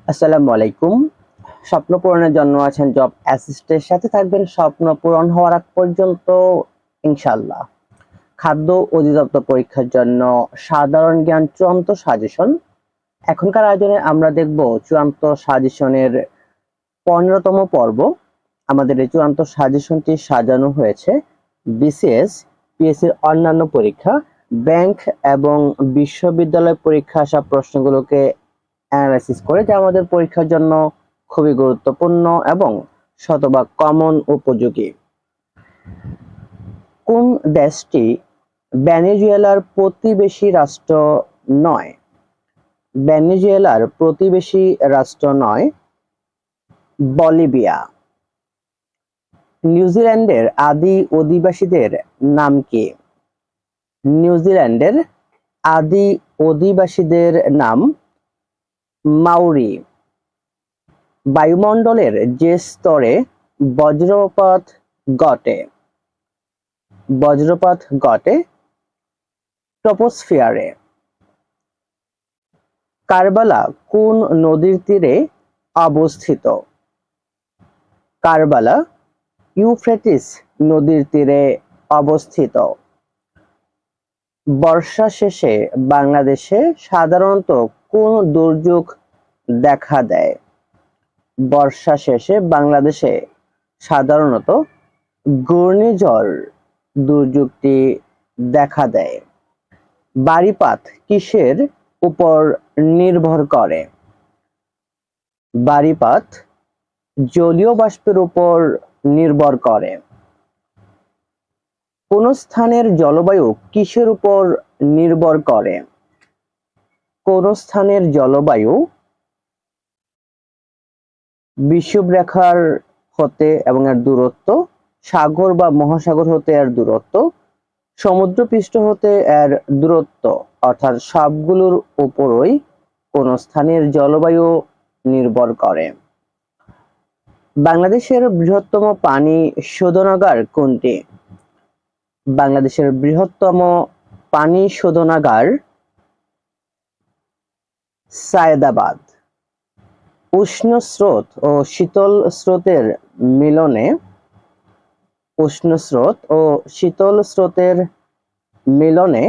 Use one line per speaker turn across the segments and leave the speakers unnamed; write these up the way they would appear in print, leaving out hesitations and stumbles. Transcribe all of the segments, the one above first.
আসসালামু আলাইকুম। স্বপ্ন পূরণের জন্য আছেন জব অ্যাসিস্টের সাথে থাকবেন স্বপ্ন পূরণ হওয়ার আগ পর্যন্ত ইনশাআল্লাহ। খাদ্য অধিদপ্তর পরীক্ষার জন্য সাধারণ জ্ঞান চূড়ান্ত সাজেশন। এখনকার আয়োজনে আমরা দেখব চূড়ান্ত সাজেশনের 15তম পর্ব। আমাদের এই চূড়ান্ত সাজেশনটি সাজানো হয়েছে বিসিএস, পিএসসির অন্যান্য পরীক্ষা, ব্যাংক এবং বিশ্ববিদ্যালয় পরীক্ষা আসা প্রশ্নগুলোকে অ্যানালাইসিস করে, যা আমাদের পরীক্ষার জন্য খুবই গুরুত্বপূর্ণ এবং শতভাগ কমন উপযোগী। কোন দেশটি ভেনেজুয়েলার প্রতিবেশী রাষ্ট্র নয়? ভেনেজুয়েলার প্রতিবেশী রাষ্ট্র নয় বলিভিয়া। নিউজিল্যান্ডের আদি অধিবাসীদের নাম কি? নিউজিল্যান্ডের আদি অধিবাসীদের নাম মাউরি। বায়ুমণ্ডলের যে স্তরে বজ্রপাত ঘটে ট্রপোস্ফিয়ারে। কারবালা কোন নদীর তীরে অবস্থিত? কারবালা ইউফ্রেটিস নদীর তীরে অবস্থিত। বর্ষা শেষে বাংলাদেশে সাধারণত কোন দুর্যোগ দেখা দেয়? বর্ষা শেষে বাংলাদেশে সাধারণত ঘূর্ণিঝড় দুর্যোগটি দেখা দেয়। বারিপাত কিসের উপর নির্ভর করে? বারিপাত জলীয় বাষ্পের উপর নির্ভর করে। কোন স্থানের জলবায়ু কিসের উপর নির্ভর করে? কোন স্থানের জলবায়ু বিষুবরেখার হতে এবং এর দূরত্ব, সাগর বা মহাসাগর হতে এর দূরত্ব, সমুদ্রপৃষ্ঠ হতে এর দূরত্ব, অর্থাৎ সবগুলোর উপরই কোন স্থানের জলবায়ু নির্ভর করে। বাংলাদেশের বৃহত্তম পানি শোধনাগার কোনটি? বাংলাদেশের বৃহত্তম পানি শোধনাগার সায়েদাবাদ। উষ্ণ স্রোত ও শীতল স্রোতের মিলনে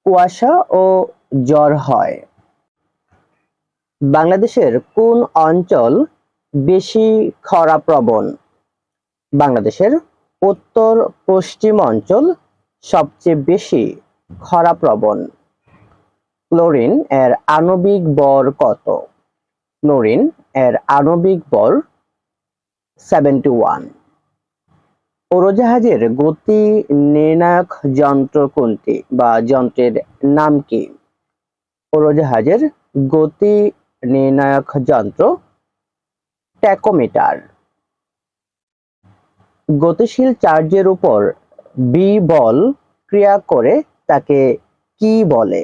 কুয়াশা ও ঝড় হয়। বাংলাদেশের কোন অঞ্চল বেশি খরাপ্রবণ? বাংলাদেশের উত্তর পশ্চিম অঞ্চল সবচেয়ে বেশি খরাপ্রবণ। ক্লোরিন এর আণবিক ভর কত? ক্লোরিন এর আণবিক ভর 71। উড়োজাহাজের গতি নির্ণায়ক যন্ত্র কোনটি বা যন্ত্রের নাম কি? উড়োজাহাজের গতি নির্ণায়ক যন্ত্র ট্যাকোমিটার। গতিশীল চার্জের উপর বি বল ক্রিয়া করে তাকে কি বলে?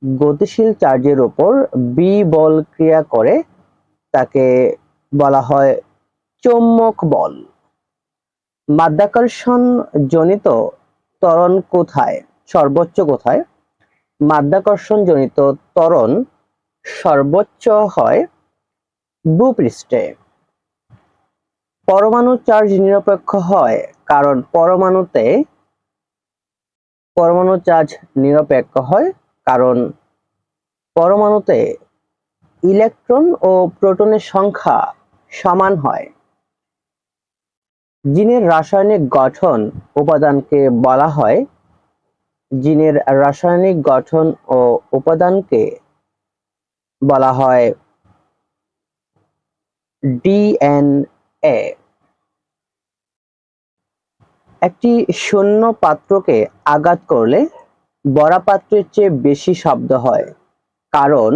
গতিশীল চার্জের উপর বি বল ক্রিয়া করে তাকে বলা হয় চৌম্বক বল। মাধ্যাকর্ষণ জনিত ত্বরণ সর্বোচ্চ কোথায়? মাধ্যাকর্ষণ জনিত ত্বরণ সর্বোচ্চ হয় ভূপৃষ্ঠে। পরমাণু চার্জ নিরপেক্ষ হয় কারণ পরমাণুতে ইলেকট্রন ও প্রোটনের সংখ্যা সমান হয়। জিনের রাসায়নিক গঠন উপাদানকে বলা হয় ডিএনএ। একটি শূন্য পাত্রকে আঘাত করলে ভরা পাত্রের চেয়ে বেশি শব্দ হয় কারণ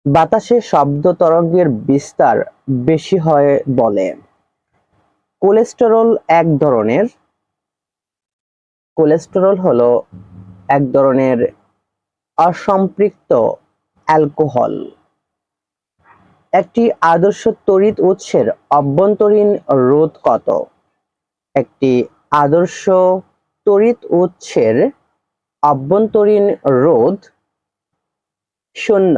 বাতাসে শব্দ তরঙ্গের বিস্তার বেশি হয় বলে। কোলেস্টেরল হলো এক ধরনের অসম্পৃক্ত অ্যালকোহল। একটি আদর্শ তড়িৎ উৎসের অভ্যন্তরীণ রোধ কত? একটি আদর্শ তড়িৎ উৎসের অভ্যন্তরীণ রোধ শূন্য।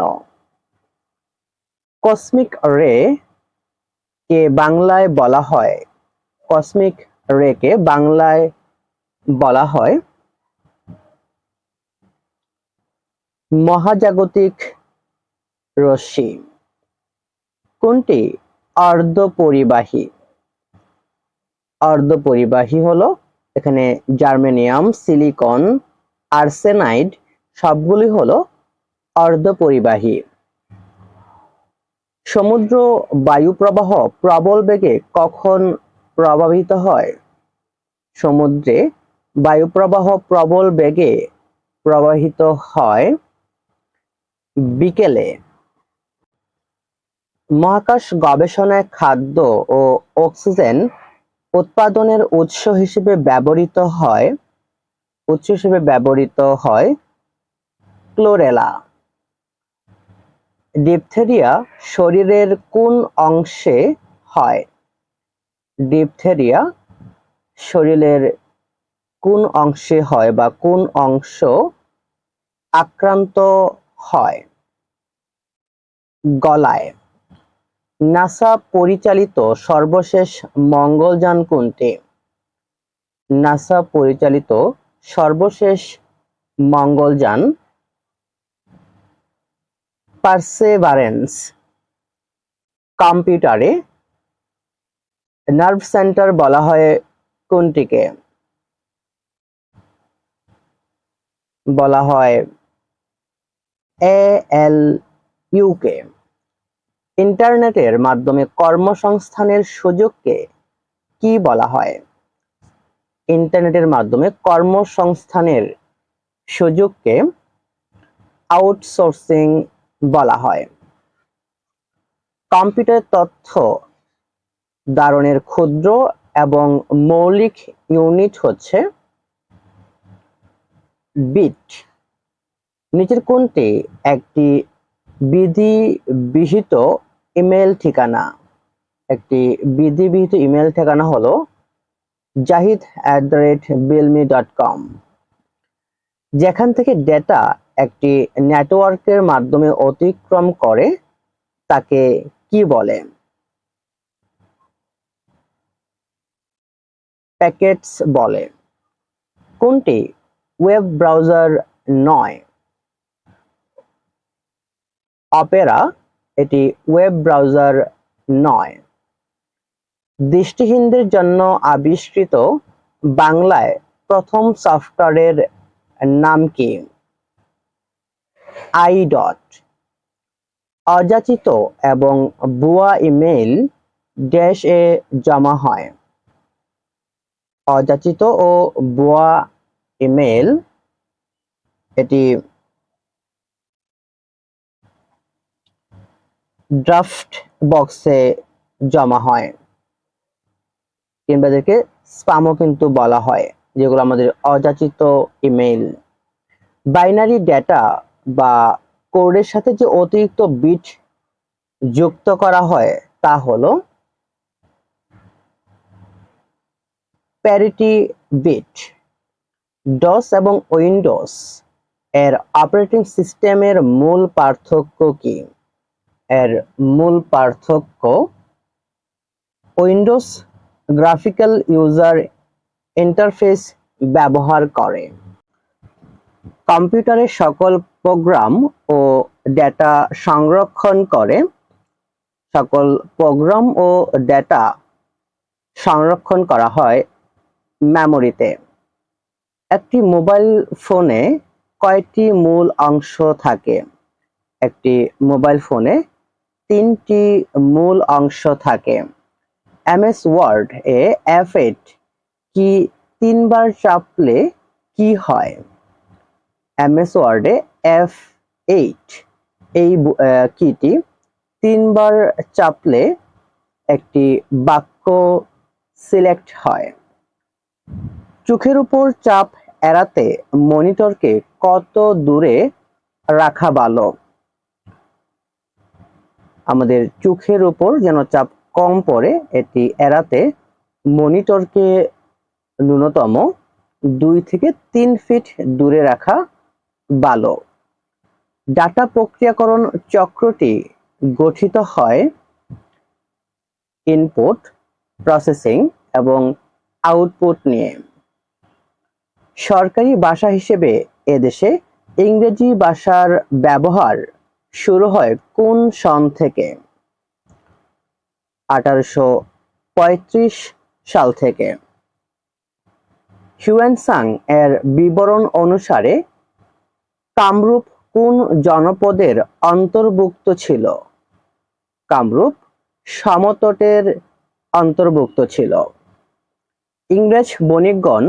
কসমিক রে কে বাংলায় বলা হয়, কসমিক রে কে বাংলায় বলা হয় মহাজাগতিক রশ্মি। কোনটি অর্ধপরিবাহী? অর্ধপরিবাহী হলো এখানে জার্মেনিয়াম, সিলিকন, আর্সেনাইড সবগুলি হলো অর্ধপরিবাহী। সমুদ্র বায়ু প্রবাহ প্রবল বেগে কখন প্রবাহিত হয়? সমুদ্রে বায়ু প্রবাহ প্রবল বেগে প্রবাহিত হয় বিকেলে। মহাকাশ গবেষণায় খাদ্য ও অক্সিজেন উৎপাদনের উৎস হিসেবে ব্যবহৃত হয় ক্লোরেলা। ডিপথেরিয়া শরীরের কোন অংশে হয়? ডিপথেরিয়া শরীরের কোন অংশে হয় বা কোন অংশ আক্রান্ত হয়? গলায়। নাসা পরিচালিত সর্বশেষ মঙ্গলযান কোনটি? নাসা পরিচালিত সর্বশেষ মঙ্গলযান পারসেভারেন্স। কম্পিউটারে নার্ভ সেন্টার বলা হয় কোনটিকে? বলা হয় ALU কে। ইন্টারনেটের মাধ্যমে কর্মসংস্থানের সুযোগকে কি বলা হয়? ইন্টারনেটের মাধ্যমে কর্মসংস্থানের সুযোগকে আউটসোর্সিং বলা হয়। কম্পিউটার তথ্য ধারণের ক্ষুদ্র এবং মৌলিক ইউনিট হচ্ছে বিট। নিচের কোনটি একটি বিধিবিহিত ইমেল ঠিকানা? একটি বিধিবিহিত ইমেল ঠিকানা হলো jahid@bilme.com। যেখান থেকে ডেটা একটি নেটওয়ার্কের মাধ্যমে অতিক্রম করে তাকে কি বলে? প্যাকেটস বলে। কোনটি ওয়েব ব্রাউজার নয়? অপেরা এটি ওয়েব ব্রাউজার নয়। দৃষ্টিহীনদের জন্য আবিষ্কৃত বাংলায় প্রথম সফটওয়্যারের নাম কি? আইডট। অযাচিত এবং ভুয়া ইমেইল ড্যাশ-এ জমা হয়। অযাচিত ও ভুয়া ইমেইল এটি ড্রাফট বক্সে জমা হয়, কিংবা এদেরকে স্প্যামও কিন্তু বলা হয়, যেগুলো আমাদের অযাচিত ইমেইল। বাইনারি ডেটা বা কোডের সাথে যে অতিরিক্ত বিট যুক্ত করা হয় তা হলো প্যারিটি বিট। ডস এবং উইন্ডোজ এর অপারেটিং সিস্টেমের মূল পার্থক্য কি? এর মূল পার্থক্য উইন্ডোজ গ্রাফিক্যাল ইউজার ইন্টারফেস ব্যবহার করে। কম্পিউটারের সকল প্রোগ্রাম ও ডেটা সংরক্ষণ করে। সকল প্রোগ্রাম ও ডেটা সংরক্ষণ করা হয় মেমোরিতে। একটি মোবাইল ফোনে কয়টি মূল অংশ থাকে? একটি মোবাইল ফোনে 3টি মূল অংশ থাকে। MS ওয়ার্ড এ F8 কি 3বার চাপলে কি হয়? MS ওয়ার্ডে F8 এই কিটি 3বার চাপলে একটি বাক্য সিলেক্ট হয়। চোখের উপর চাপ এড়াতে মনিটরকে কত দূরে রাখা ভালো? আমাদের চোখের উপর যেন চাপ কম পড়ে এটি এড়াতে মনিটরকে ন্যূনতম 2 থেকে 3 ফিট দূরে রাখা ভালো। ডাটা প্রক্রিয়াকরণ চক্রটি গঠিত হয় ইনপুট, প্রসেসিং এবং আউটপুট নিয়ে। সরকারি ভাষা হিসেবে এদেশে ইংরেজি ভাষার ব্যবহার শুরু হয় কোন সন থেকে? 1835 সাল থেকে। হিউয়েন-সাং এর বিবরণ অনুসারে কামরূপ কোন জনপদের অন্তর্ভুক্ত ছিল? কামরূপ সমতটের অন্তর্ভুক্ত ছিল। ইংরেজ বণিকগণ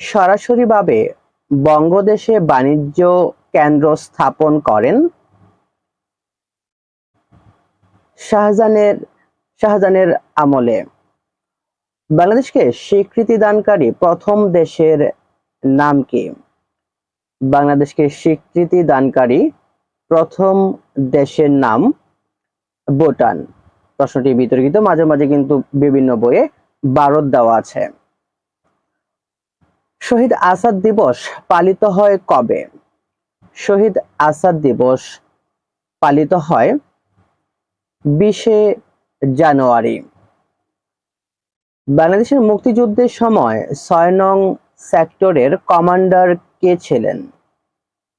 সরাসরিভাবে বঙ্গদেশে বাণিজ্য কেন্দ্র স্থাপন করেন শাহজাহানের আমলে। বাংলাদেশকে স্বীকৃতিদানকারী প্রথম দেশের নাম কি? বাংলাদেশকে স্বীকৃতিদানকারী প্রথম দেশের নাম ভুটান। প্রশ্নটি বিতর্কিত, মাঝে মাঝে কিন্তু বিভিন্ন বইয়ে ভারত দেওয়া আছে। শহীদ আসাদ দিবস পালিত হয় কবে? শহীদ আসাদ দিবস পালিত হয় 20শে জানুয়ারি। বাংলাদেশের মুক্তিযুদ্ধের সময় 6 নং সেক্টরের কমান্ডার কে ছিলেন?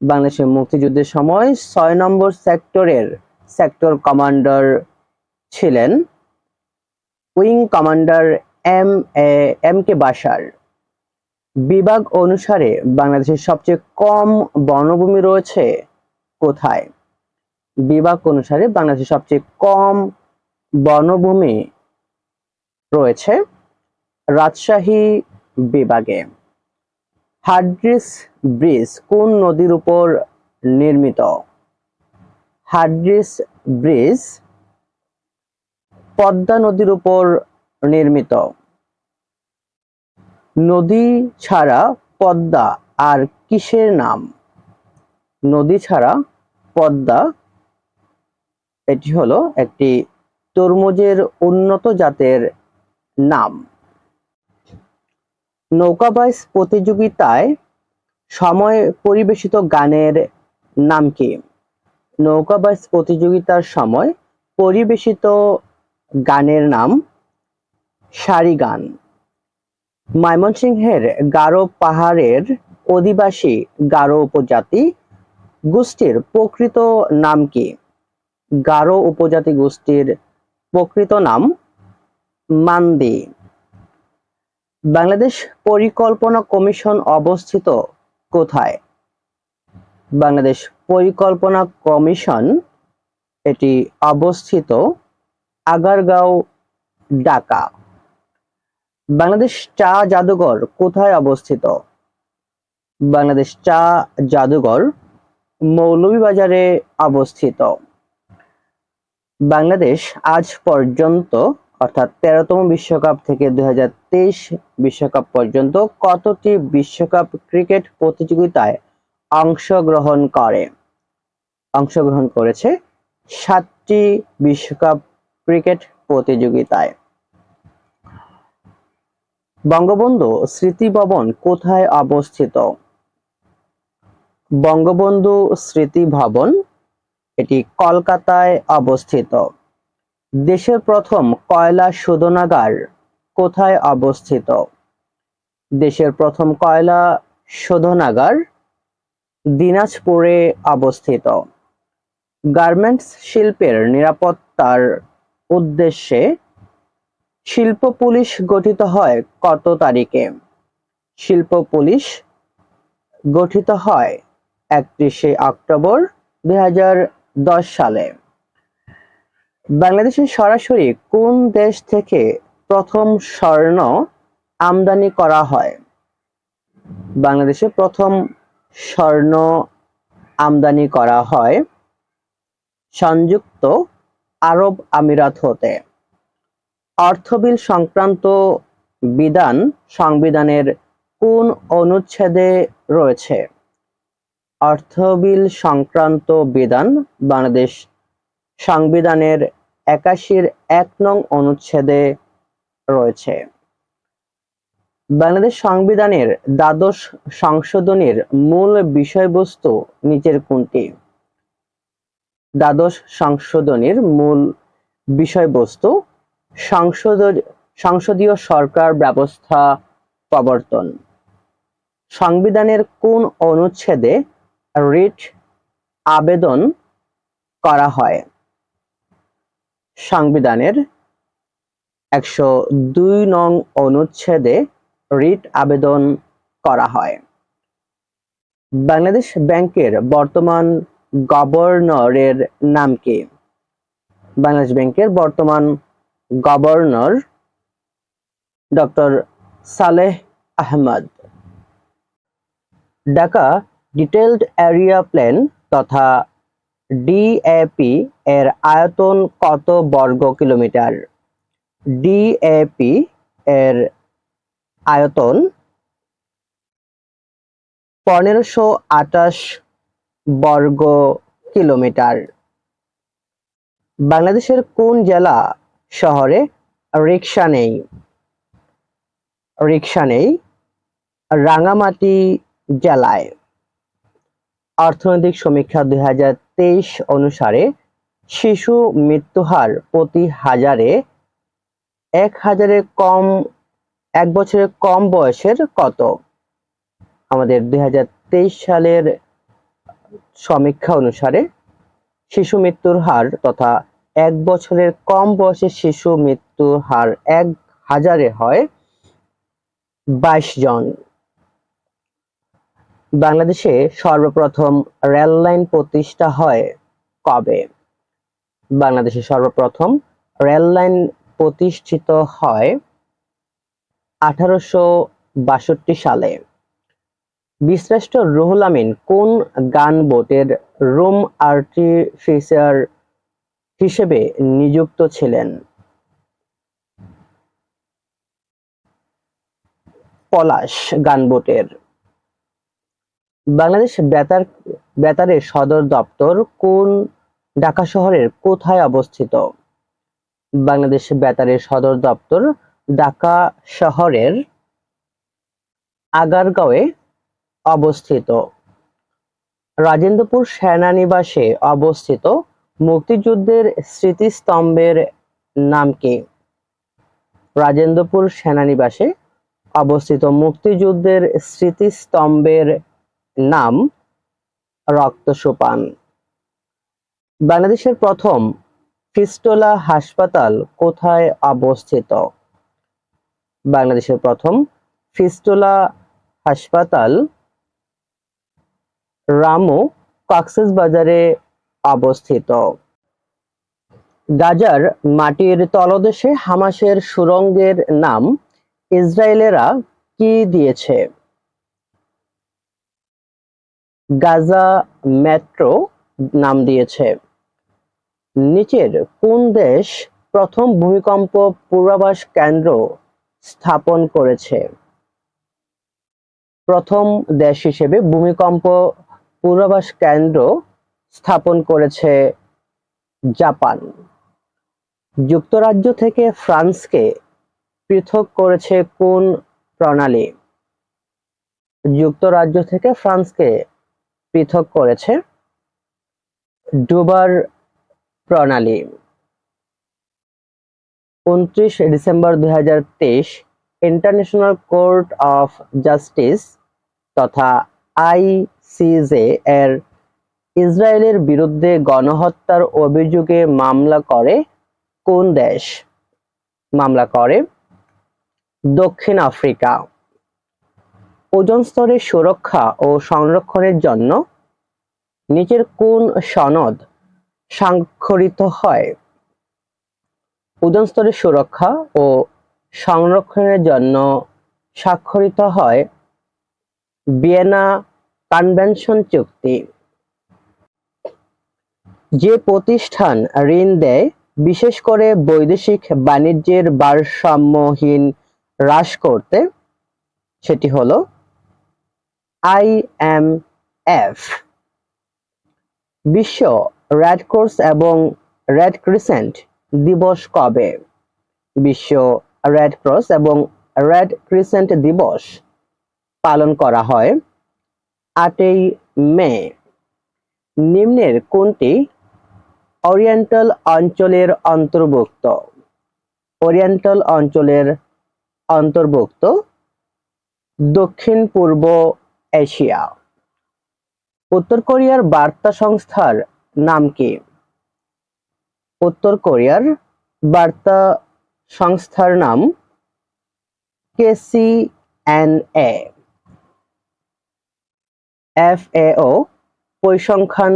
বাংলাদেশের মুক্তিযুদ্ধের সময় 6 নম্বর সেক্টর কমান্ডার ছিলেন wing commander M K Bashar. বিভাগ অনুসারে বাংলাদেশের সবচেয়ে কম বনভূমি রয়েছে কোথায়? বিভাগ অনুসারে বাংলাদেশের সবচেয়ে কম বনভূমি রয়েছে রাজশাহী বিভাগে। হার্ডিঞ্জ ব্রিজ কোন নদীর উপর নির্মিত? হার্ডিঞ্জ ব্রিজ পদ্মা নদীর উপর নির্মিত। নদী ছাড়া পদ্মা আর কিসের নাম? নদী ছাড়া পদ্মা এটি হলো একটি তরমুজের উন্নত জাতের নাম। নৌকাবাইজ প্রতিযোগিতায় সময় পরিবেশিত গানের নাম কি? নৌকাবাইজ প্রতিযোগিতার সময় পরিবেশিত গানের নাম সারি গান। ময়মনসিংহের গারো পাহাড়ের অধিবাসী গারো উপজাতি গোষ্ঠীর প্রকৃত নাম কি? গারো উপজাতি গোষ্ঠীর প্রকৃত নাম মান্দি। বাংলাদেশ পরিকল্পনা কমিশন অবস্থিত কোথায়? বাংলাদেশ পরিকল্পনা কমিশন এটি অবস্থিত আগারগাঁও, ঢাকা। বাংলাদেশ চা জাদুঘর কোথায় অবস্থিত? বাংলাদেশ চা জাদুঘর মৌলভীবাজারে অবস্থিত। বাংলাদেশ আজ পর্যন্ত অর্থাৎ 13তম বিশ্বকাপ থেকে 2023 বিশ্বকাপ পর্যন্ত কতটি বিশ্বকাপ ক্রিকেট প্রতিযোগিতায় অংশগ্রহণ করেছে? 7টি বিশ্বকাপ ক্রিকেট প্রতিযোগিতায়। বঙ্গবন্ধু স্মৃতি ভবন কোথায় অবস্থিত? বঙ্গবন্ধু স্মৃতি ভবন এটি কলকাতায় অবস্থিত। দেশের প্রথম কয়লা শোধনাগার কোথায় অবস্থিত? দেশের প্রথম কয়লা শোধনাগার দিনাজপুরে অবস্থিত। গার্মেন্টস শিল্পের নিরাপত্তার উদ্দেশ্যে শিল্প পুলিশ গঠিত হয় কত তারিখে? শিল্প পুলিশ গঠিত হয় 31শে অক্টোবর 2010 সালে। বাংলাদেশে সরাসরি কোন দেশ থেকে প্রথম স্বর্ণ আমদানি করা হয়? বাংলাদেশে প্রথম স্বর্ণ আমদানি করা হয় সংযুক্ত আরব আমিরাত হতে। অর্থ বিল সংক্রান্ত বিধান সংবিধানের কোন অনুচ্ছেদে রয়েছে? অর্থ বিল সংক্রান্ত বিধান বাংলাদেশ সংবিধানের 81-র 1 নং অনুচ্ছেদে রয়েছে। বাংলাদেশ সংবিধানের দ্বাদশ সংশোধনীর মূল বিষয়বস্তু নিচের কোনটি? দ্বাদশ সংশোধনীর মূল বিষয়বস্তু সংসদীয় সরকার ব্যবস্থা প্রবর্তন। সংবিধানের কোন অনুচ্ছেদে রিট আবেদন করা হয়? সংবিধানের ১০২ নং অনুচ্ছেদে রিট আবেদন করা হয়। বাংলাদেশ ব্যাংকের বর্তমান গভর্নরের নাম কি? বাংলাদেশ ব্যাংকের বর্তমান governor doctor Saleh Ahmed. Dhaka detailed area plan তথা ডিএপি এর আয়তন কত বর্গ কিলোমিটার? ডিএপি এর আয়তন ১৫২৮ বর্গ কিলোমিটার। বাংলাদেশের কোন জেলা শহরে রিকশা নেই? রিকশা নেই রাঙ্গামাটি জেলায়। অর্থনৈতিক সমীক্ষা ২০২৩ অনুসারে শিশু মৃত্যুহার প্রতি হাজারে ১ বছরের কম বয়সের কত? আমাদের ২০২৩ সালের সমীক্ষা অনুসারে শিশু মৃত্যুর হার তথা ১ বছরের কম বয়সের শিশু মৃত্যুর হার ১,০০০-এ হয় ২২ জন। বাংলাদেশে সর্বপ্রথম রেল লাইন প্রতিষ্ঠা হয় কবে? বাংলাদেশে সর্বপ্রথম রেল লাইন প্রতিষ্ঠিত হয় ১৮৬২ সালে। বীরশ্রেষ্ঠ রুহুল আমিন কোন গানবোটের রুম আর্টিফিসার হিসেবে নিযুক্ত ছিলেন? পলাশ গানবোটের। বাংলাদেশ বেতারের সদর দপ্তর ঢাকা শহরের কোথায় অবস্থিত? বাংলাদেশ বেতারের সদর দপ্তর ঢাকা শহরের আগারগাঁওয়ে অবস্থিত। রাজেন্দ্রপুর সেনানিবাসে অবস্থিত মুক্তিযুদ্ধের স্মৃতিস্তম্ভের নাম কি? রাজেন্দ্রপুর সেনানিবাসে অবস্থিত মুক্তিযুদ্ধের স্মৃতিস্তম্ভের নাম রক্তসোপান। বাংলাদেশের প্রথম ফিস্টুলা হাসপাতাল কোথায় অবস্থিত? বাংলাদেশের প্রথম ফিস্টুলা হাসপাতাল রামু কক্সবাজারে অবস্থিত। গাজার মাটির তলদেশে হামাসের সুড়ঙ্গের নাম ইসরায়েলিরা কি দিয়েছে? গাজা মেট্রো নাম দিয়েছে। নিচের কোন দেশ প্রথম ভূমিকম্প পূর্বাভাস কেন্দ্র স্থাপন করেছে? প্রথম দেশ হিসেবে ভূমিকম্প পূর্বাভাস কেন্দ্র স্থাপন করেছে জাপান। যুক্তরাজ্য থেকে ফ্রান্সকে পৃথক করেছে কোন প্রণালী? যুক্তরাজ্য থেকে ফ্রান্সকে পৃথক করেছে ডুবার প্রণালী। ২৯ December ২০২৩ international court of justice তথা আইসিজে এর ইসরায়েলের বিরুদ্ধে গণহত্যার অভিযোগে মামলা করে কোন দেশ? মামলা করে দক্ষিণ আফ্রিকা। ওজোন স্তরের সুরক্ষা ও সংরক্ষণের জন্য নিচের কোন সনদ স্বাক্ষরিত হয়? ওজোন স্তরের সুরক্ষা ও সংরক্ষণের জন্য স্বাক্ষরিত হয় ভিয়েনা কনভেনশন চুক্তি। যে প্রতিষ্ঠান ঋণ দেয় বিশেষ করে বৈদেশিক বাণিজ্যের ভারসাম্যহীন হ্রাস করতে, সেটি হলো IMF। বিশ্ব রেড ক্রস এবং রেড ক্রিসেন্ট দিবস কবে? বিশ্ব রেড ক্রস এবং রেড ক্রিসেন্ট দিবস পালন করা হয় ৮ই মে। নিম্নের কোনটি ওরিয়েন্টাল অঞ্চলের অন্তর্ভুক্ত। ওরিয়েন্টাল অঞ্চলের অন্তর্ভুক্ত দক্ষিণ পূর্ব এশিয়া। উত্তর কোরিয়ার বার্তা সংস্থার নাম কি? উত্তর কোরিয়ার বার্তা সংস্থার নাম KCNA। FAO পরিসংখ্যান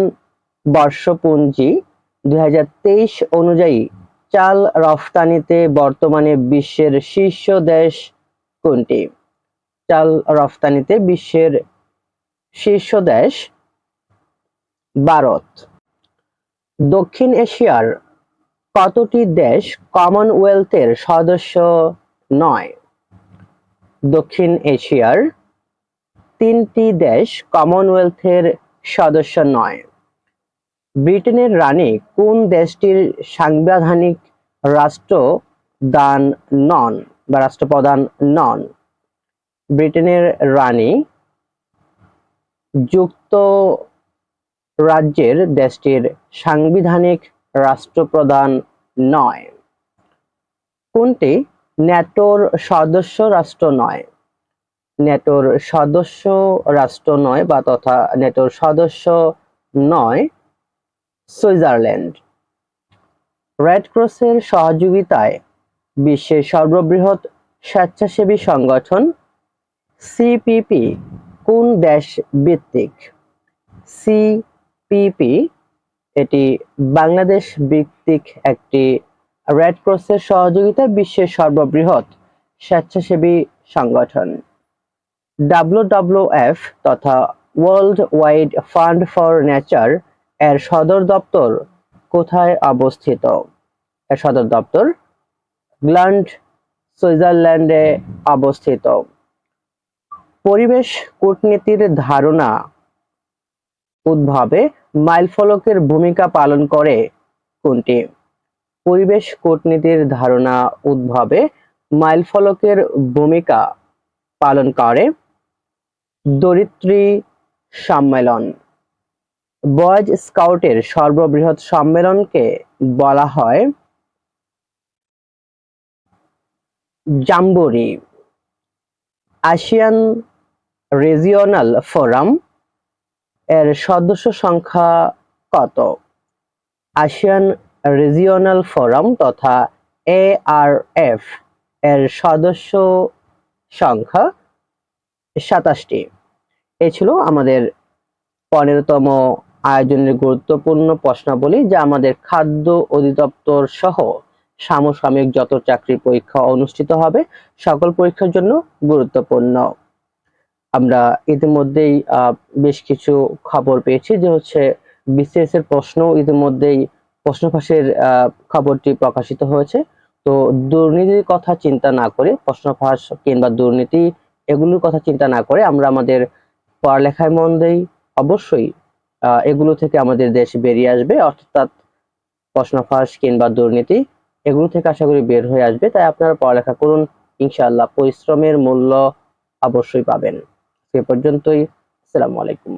বর্ষপঞ্জি 2023 অনুযায়ী চাল রফতানিতে বর্তমানে বিশ্বের শীর্ষ দেশ কোনটি? চাল রফতানিতে বিশ্বের শীর্ষ দেশ ভারত। দক্ষিণ এশিয়ার কতটি দেশ কমনওয়েলথের সদস্য নয়? দক্ষিণ এশিয়ার 3টি দেশ কমনওয়েলথের সদস্য নয়। ব্রিটেনের রানী কোন দেশটির সাংবিধানিক রাষ্ট্রপ্রধান নন? ব্রিটেনের রানী যুক্তরাজ্যের দেশটির সাংবিধানিক রাষ্ট্রপ্রধান নয়। কোনটি ন্যাটোর সদস্য রাষ্ট্র নয়? ন্যাটোর সদস্য রাষ্ট্র নয় বা তথা ন্যাটোর সদস্য নয় সুইজারল্যান্ড। রেড ক্রসের সহযোগিতায় বিশ্বের সর্ববৃহৎ স্বেচ্ছাসেবী সংগঠন সিপিপি কোন দেশ ভিত্তিক? সিপিপি এটি বাংলাদেশ ভিত্তিক একটি রেড ক্রসের সহযোগিতায় বিশ্বের সর্ববৃহৎ স্বেচ্ছাসেবী সংগঠন। WWF তথা world wide fund for nature এর সদর দপ্তর কোথায় অবস্থিত? এর সদর দপ্তর গ্ল্যান্ড, সুইজারল্যান্ডে অবস্থিত। পরিবেশ কূটনীতির ধারণা উদ্ভবে মাইলফলকের ভূমিকা পালন করে কোনটি? পরিবেশ কূটনীতির ধারণা উদ্ভবে মাইলফলকের ভূমিকা পালন করে ধরিত্রী সম্মেলন। বয়েজ স্কাউটের সর্ববৃহৎ সম্মেলনকে বলা হয় জাম্বুরি। আসিয়ান রিজিওনাল ফোরাম এর সদস্য সংখ্যা কত? আসিয়ান রিজিওনাল ফোরাম তথা ARF এর সদস্য সংখ্যা 27টি। এ ছিল আমাদের 15তম আয়োজনের গুরুত্বপূর্ণ প্রশ্নাবলী, যা আমাদের খাদ্য অধিদপ্তর সহ সমসাময়িক যত চাকরি পরীক্ষা অনুষ্ঠিত হবে সকল পরীক্ষার জন্য গুরুত্বপূর্ণ। আমরা ইতিমধ্যেই বেশ কিছু খবর পেয়েছি যে BCS এর প্রশ্ন ইতিমধ্যেই প্রশ্ন ফাঁসের খবরটি প্রকাশিত হয়েছে। তো দুর্নীতির কথা চিন্তা না করে, প্রশ্ন ফাঁস কিংবা দুর্নীতি এগুলোর কথা চিন্তা না করে আমরা আমাদের পড়ালেখায় মন দেই, অবশ্যই এগুলো থেকে আমাদের দেশ বেরিয়ে আসবে, অর্থাৎ প্রশ্ন ফাঁস কিংবা দুর্নীতি এগুলো থেকে আশা করি বের হয়ে আসবে। তাই আপনারা পড়ালেখা করুন, ইনশাআল্লাহ পরিশ্রমের মূল্য অবশ্যই পাবেন। সে পর্যন্তই, আসসালামু আলাইকুম।